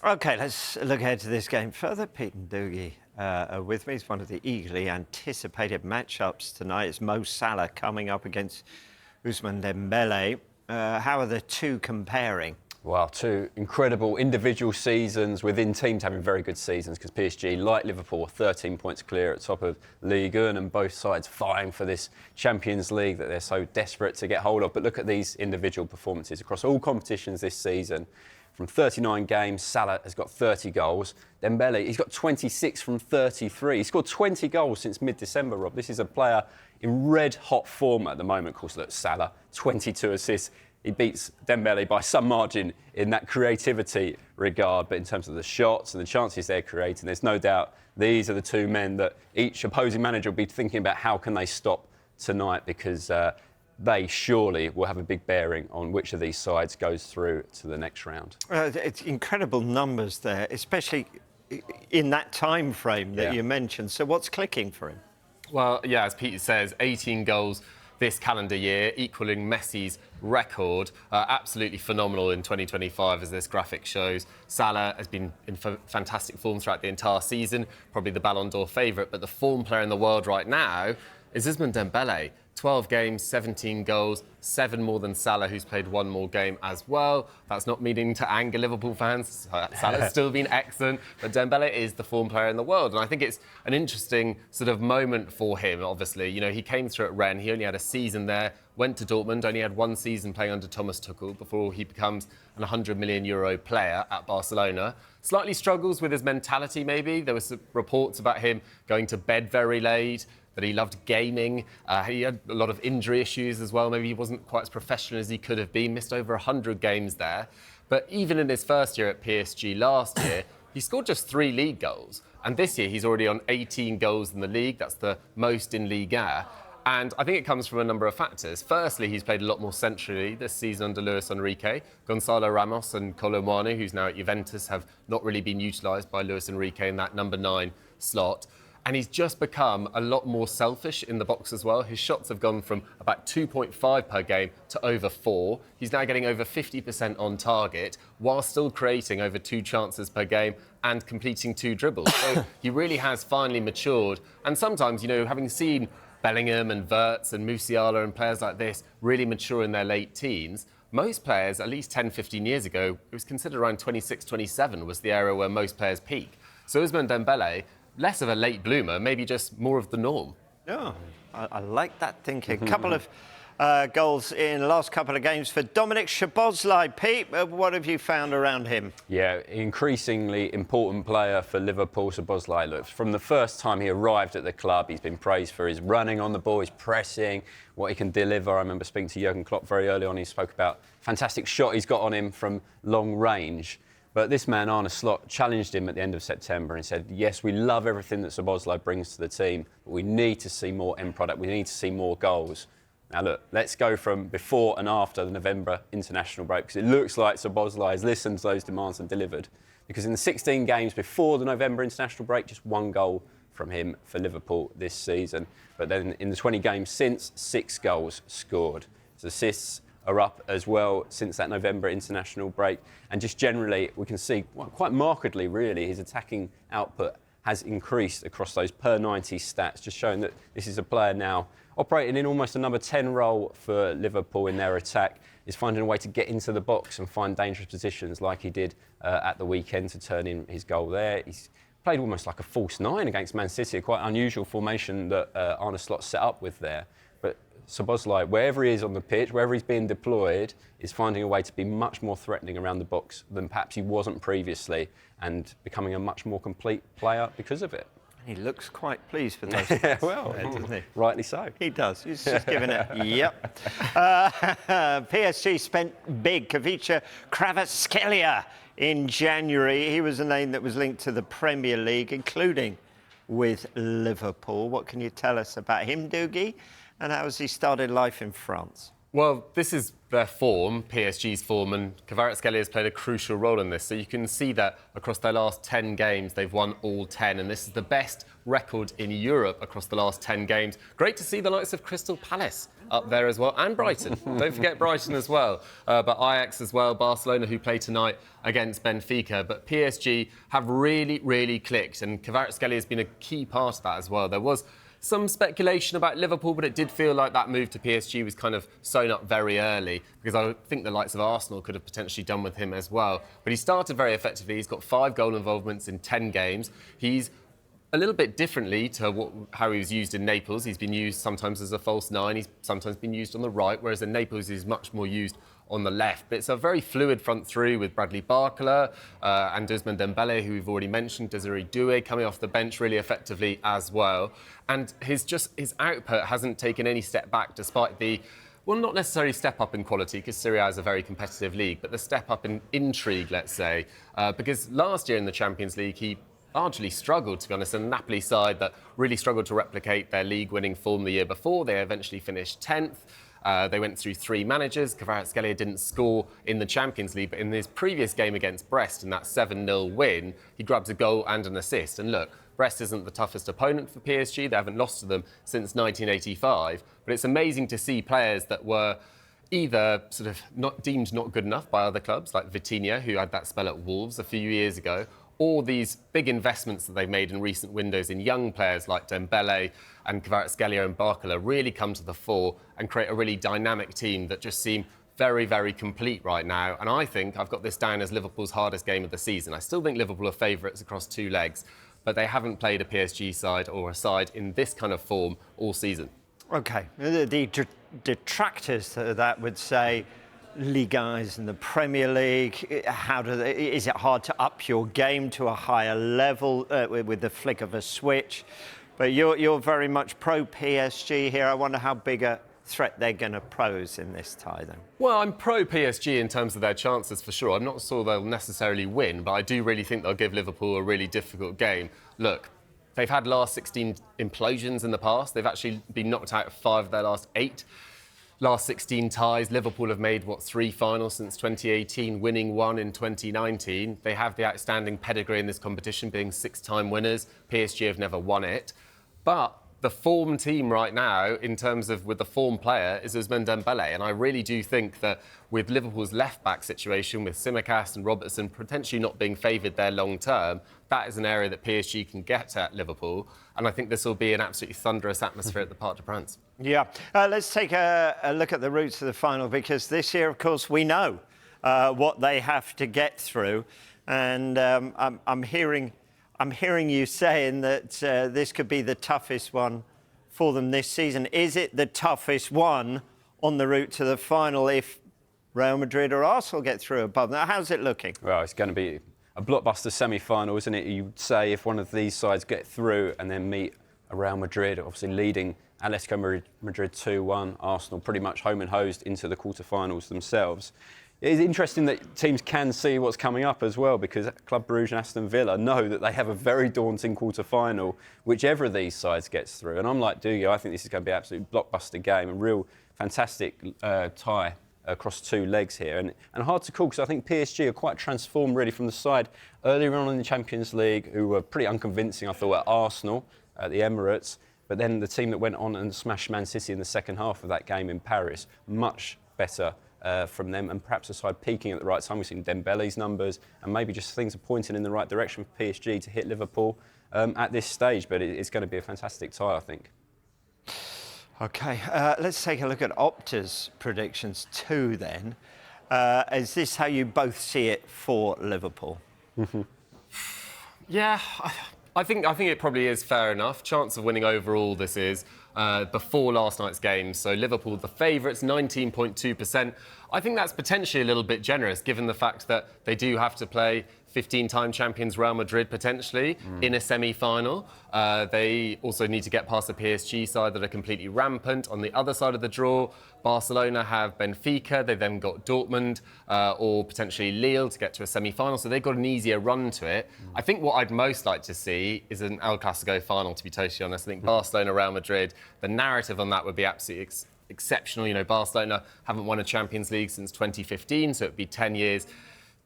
OK, let's look ahead to this game further. Pete and Doogie are with me. It's one of the eagerly anticipated matchups tonight. It's Mo Salah coming up against Ousmane Dembele. How are the two comparing? Well, two incredible individual seasons within teams having very good seasons, because PSG, like Liverpool, are 13 points clear at top of Ligue 1, and both sides vying for this Champions League that they're so desperate to get hold of. But look at these individual performances across all competitions this season. From 39 games, Salah has got 30 goals. Dembele, he's got 26 from 33. He scored 20 goals since mid-December, Rob. This is a player in red-hot form at the moment. Of course, look, Salah, 22 assists. He beats Dembele by some margin in that creativity regard, but in terms of the shots and the chances they're creating, there's no doubt these are the two men that each opposing manager will be thinking about how can they stop tonight, because they surely will have a big bearing on which of these sides goes through to the next round. It's incredible numbers there, especially in that time frame that you mentioned. So what's clicking for him? Well, yeah, as Peter says, 18 goals this calendar year, equalling Messi's record. Absolutely phenomenal in 2025, as this graphic shows. Salah has been in fantastic form throughout the entire season, probably the Ballon d'Or favourite, but the form player in the world right now is Ousmane Dembele. 12 games, 17 goals, 7 more than Salah, who's played 1 more game as well. That's not meaning to anger Liverpool fans. Salah's still been excellent, but Dembele is the form player in the world. And I think it's an interesting sort of moment for him, obviously. You know, he came through at Rennes, he only had a season there, went to Dortmund, only had 1 season playing under Thomas Tuchel before he becomes an €100 million player at Barcelona. Slightly struggles with his mentality, maybe. There were some reports about him going to bed very late, that he loved gaming. He had a lot of injury issues as well. Maybe he wasn't quite as professional as he could have been. Missed over 100 games there. But even in his first year at PSG last year, he scored just 3 league goals. And this year, he's already on 18 goals in the league. That's the most in Ligue 1. And I think it comes from a number of factors. Firstly, he's played a lot more centrally this season under Luis Enrique. Gonzalo Ramos and Kolo Muani, who's now at Juventus, have not really been utilised by Luis Enrique in that number 9 slot. And he's just become a lot more selfish in the box as well. His shots have gone from about 2.5 per game to over 4. He's now getting over 50% on target, while still creating over 2 chances per game and completing 2 dribbles. So he really has finally matured. And sometimes, you know, having seen Bellingham and Wirtz and Musiala and players like this really mature in their late teens, most players, at least 10, 15 years ago, it was considered around 26, 27 was the area where most players peak. So Ousmane Dembele, less of a late bloomer, maybe just more of the norm. Oh, I like that thinking. A couple of goals in the last couple of games for Dominic Szoboszlai. Pete, what have you found around him? Yeah, increasingly important player for Liverpool, Szoboszlai. Look, from the first time he arrived at the club, he's been praised for his running on the ball, his pressing, what he can deliver. I remember speaking to Jurgen Klopp very early on. He spoke about fantastic shot he's got on him from long range. But this man, Arne Slot, challenged him at the end of September and said, yes, we love everything that Szoboszlai brings to the team, but we need to see more end product. We need to see more goals. Now, look, let's go from before and after the November international break, because it looks like Szoboszlai has listened to those demands and delivered. Because in the 16 games before the November international break, just 1 goal from him for Liverpool this season. But then in the 20 games since, 6 goals scored. His assists are up as well since that November international break. And just generally, we can see quite markedly, really, his attacking output has increased across those per 90 stats, just showing that this is a player now operating in almost a number 10 role for Liverpool in their attack, is finding a way to get into the box and find dangerous positions like he did at the weekend to turn in his goal there. He's played almost like a false 9 against Man City, a quite unusual formation that Arne Slot set up with there. But Szoboszlai, wherever he is on the pitch, wherever he's being deployed, is finding a way to be much more threatening around the box than perhaps he wasn't previously, and becoming a much more complete player because of it. He looks quite pleased with those. Yeah, well, doesn't he? Rightly so. He does. He's just giving it. Yep. PSG spent big. Kavica Kvaratskhelia in January. He was a name that was linked to the Premier League, including with Liverpool. What can you tell us about him, Doogie? And how has he started life in France? Well, this is their form, PSG's form, and Kvaratskhelia has played a crucial role in this. So you can see that across their last 10 games, they've won all 10, and this is the best record in Europe across the last 10 games. Great to see the likes of Crystal Palace up there as well, and Brighton. Don't forget Brighton as well. But Ajax as well, Barcelona, who play tonight against Benfica. But PSG have really, really clicked, and Kvaratskhelia has been a key part of that as well. There was some speculation about Liverpool, but it did feel like that move to PSG was kind of sewn up very early, because I think the likes of Arsenal could have potentially done with him as well. But he started very effectively. He's got 5 goal involvements in 10 games. He's a little bit differently to how he was used in Naples. He's been used sometimes as a false 9. He's sometimes been used on the right, whereas in Naples he's much more used on the left. But it's a very fluid front three with Bradley Barcola and Ousmane Dembele, who we've already mentioned, Desiree Doué coming off the bench really effectively as well. And his output hasn't taken any step back despite the, well, not necessarily step up in quality, because Serie A is a very competitive league, but the step up in intrigue, let's say. Because last year in the Champions League, he largely struggled, to be honest, and the Napoli side that really struggled to replicate their league-winning form the year before. They eventually finished 10th. They went through 3 managers. Kvaratskhelia didn't score in the Champions League, but in his previous game against Brest, in that 7-0 win, he grabs a goal and an assist. And look, Brest isn't the toughest opponent for PSG. They haven't lost to them since 1985. But it's amazing to see players that were either sort of not deemed not good enough by other clubs, like Vitinha, who had that spell at Wolves a few years ago, or these big investments that they've made in recent windows in young players like Dembele and Kvaratskhelia and Barcola really come to the fore and create a really dynamic team that just seem very, very complete right now. And I think I've got this down as Liverpool's hardest game of the season. I still think Liverpool are favourites across 2 legs, but they haven't played a PSG side or a side in this kind of form all season. OK, the detractors to that would say Liga is in the Premier League. Is it hard to up your game to a higher level with the flick of a switch? But you're very much pro PSG here. I wonder how big a threat they're going to pose in this tie then. Well, I'm pro PSG in terms of their chances for sure. I'm not sure they'll necessarily win, but I do really think they'll give Liverpool a really difficult game. Look, they've had last 16 implosions in the past. They've actually been knocked out of 5 of their last 8. Last 16 ties, Liverpool have made, 3 finals since 2018, winning 1 in 2019. They have the outstanding pedigree in this competition, being 6-time winners. PSG have never won it. But the form team right now, in terms of with the form player, is Ousmane Dembele. And I really do think that with Liverpool's left-back situation, with Tsimikas and Robertson potentially not being favoured there long-term, that is an area that PSG can get at Liverpool. And I think this will be an absolutely thunderous atmosphere at the Parc des Princes. Yeah. Let's take a look at the route to the final, because this year, of course, we know what they have to get through. And I'm hearing you saying that this could be the toughest one for them this season. Is it the toughest one on the route to the final if Real Madrid or Arsenal get through above them? How's it looking? Well, it's going to be a blockbuster semi-final, isn't it? You'd say if one of these sides get through and then meet a Real Madrid, obviously leading Atletico Madrid 2-1, Arsenal pretty much home and hosed into the quarterfinals themselves. It's interesting that teams can see what's coming up as well, because Club Brugge and Aston Villa know that they have a very daunting quarter-final, whichever of these sides gets through. And I'm like Dougie, I think this is going to be an absolute blockbuster game, a real fantastic tie across 2 legs here. And hard to call, because I think PSG are quite transformed really from the side earlier on in the Champions League, who were pretty unconvincing, I thought, at Arsenal, at the Emirates. But then the team that went on and smashed Man City in the second half of that game in Paris, much better from them, and perhaps a side peaking at the right time. We've seen Dembele's numbers, and maybe just things are pointing in the right direction for PSG to hit Liverpool at this stage. But it's going to be a fantastic tie, I think. OK, let's take a look at Opta's predictions too then. Is this how you both see it for Liverpool? Yeah, I think it probably is fair enough. Chance of winning overall this is before last night's game. So Liverpool, the favourites, 19.2%. I think that's potentially a little bit generous, given the fact that they do have to play 15-time champions Real Madrid potentially in a semi-final. They also need to get past the PSG side that are completely rampant. On the other side of the draw, Barcelona have Benfica. They then got Dortmund or potentially Lille to get to a semi-final. So they've got an easier run to it. I think what I'd most like to see is an El Clasico final, to be totally honest. I think Barcelona, Real Madrid, the narrative on that would be absolutely exceptional. You know, Barcelona haven't won a Champions League since 2015, so it'd be 10 years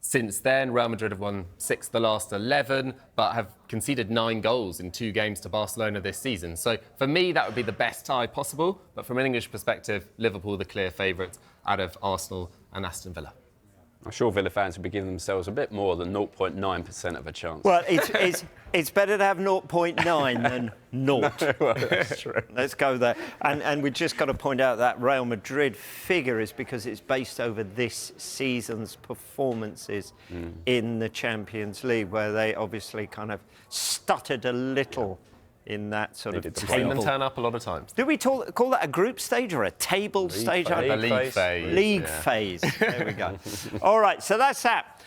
since then. Real Madrid have won 6 the last 11, but have conceded 9 goals in 2 games to Barcelona this season. So for me, that would be the best tie possible. But from an English perspective, Liverpool the clear favourites out of Arsenal and Aston Villa. I'm sure Villa fans would be giving themselves a bit more than 0.9% of a chance. Well, it's better to have 0.9 than 0. Well, that's true. Let's go there. And we've just got to point out that Real Madrid figure is because it's based over this season's performances in the Champions League, where they obviously kind of stuttered a little in that sort of Seen them table. turn up a lot of times. Do we call that a group stage or a table stage? phase. The league phase. League yeah. phase. There we go. All right, so that's that.